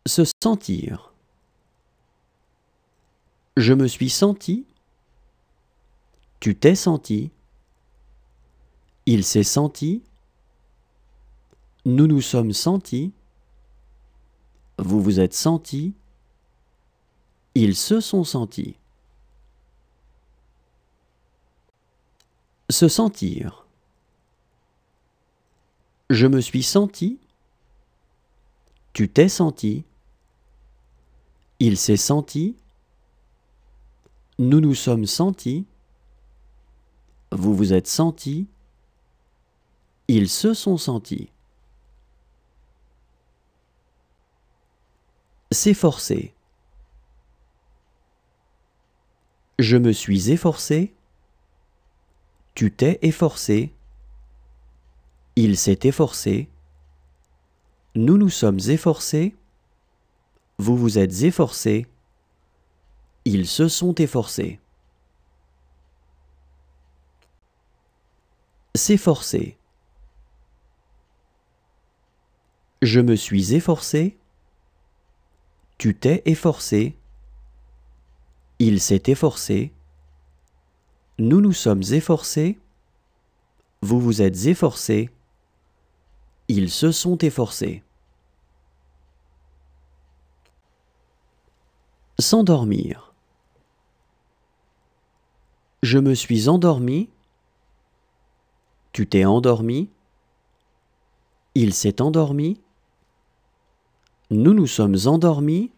Se sentir. Je me suis senti. Tu t'es senti. Il s'est senti. Nous nous sommes sentis. Vous vous êtes sentis. Ils se sont sentis. Se sentir. Je me suis senti. Tu t'es senti. Il s'est senti. Nous nous sommes sentis. Vous vous êtes sentis. Ils se sont sentis. S'efforcer. Je me suis efforcé. Tu t'es efforcé. Il s'est efforcé. Nous nous sommes efforcés. Vous vous êtes efforcés. Ils se sont efforcés. S'efforcer. Je me suis efforcé. Tu t'es efforcé. Il s'est efforcé. Nous nous sommes efforcés. Vous vous êtes efforcés. Ils se sont efforcés. S'endormir. Je me suis endormi. Tu t'es endormi. Il s'est endormi. Nous nous sommes endormis.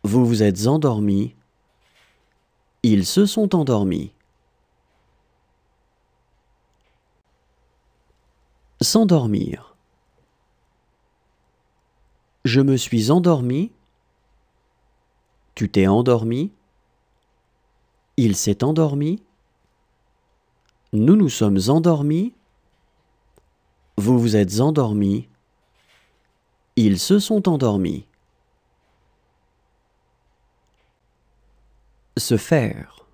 Vous vous êtes endormis. Ils se sont endormis. S'endormir. Je me suis endormi. Tu t'es endormi. Il s'est endormi. Nous nous sommes endormis. Vous vous êtes endormis. Ils se sont endormis. Se faire.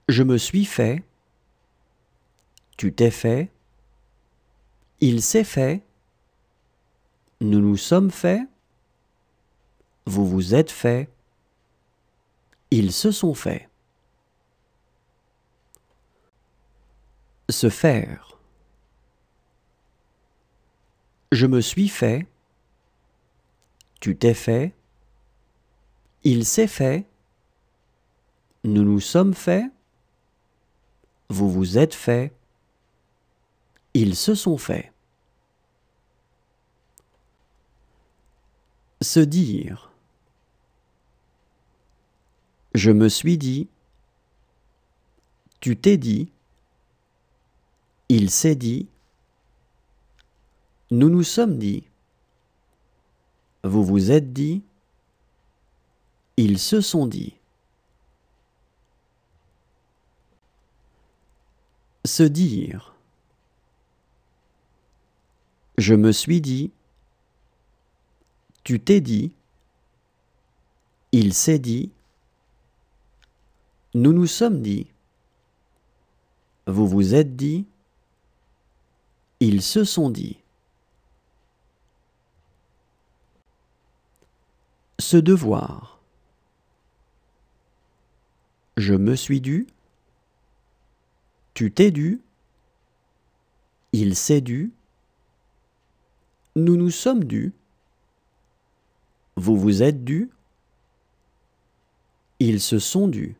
Je me suis fait. Tu t'es fait. Il s'est fait. Nous nous sommes faits. Vous vous êtes fait. Ils se sont faits. Se faire. Je me suis fait. Tu t'es fait. Il s'est fait. Nous nous sommes faits. Vous vous êtes fait. Ils se sont faits. Se dire. Je me suis dit. Tu t'es dit. Il s'est dit. Nous nous sommes dit. Vous vous êtes dit. Ils se sont dit. Se dire. Je me suis dit. Tu t'es dit. Il s'est dit. Nous nous sommes dit. Vous vous êtes dit. Ils se sont dit. Se devoir. Je me suis dû. Tu t'es dû. Il s'est dû. Nous nous sommes dus. Vous vous êtes dû. Ils se sont dus.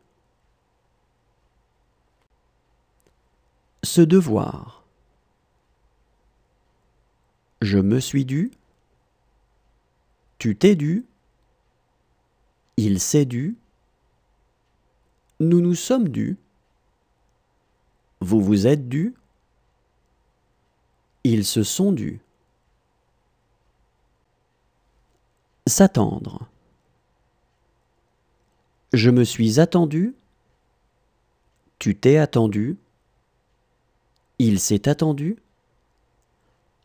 Se devoir. Je me suis dû. Tu t'es dû. Il s'est dû. Nous nous sommes dus. Vous vous êtes dû. Ils se sont dus. S'attendre. Je me suis attendu. Tu t'es attendu. Il s'est attendu.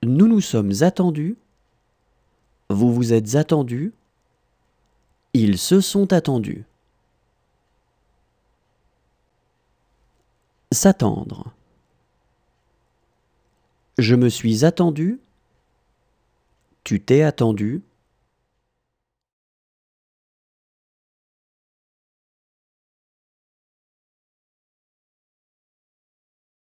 Nous nous sommes attendus. Vous vous êtes attendus. Ils se sont attendus. S'attendre. Je me suis attendu. Tu t'es attendu.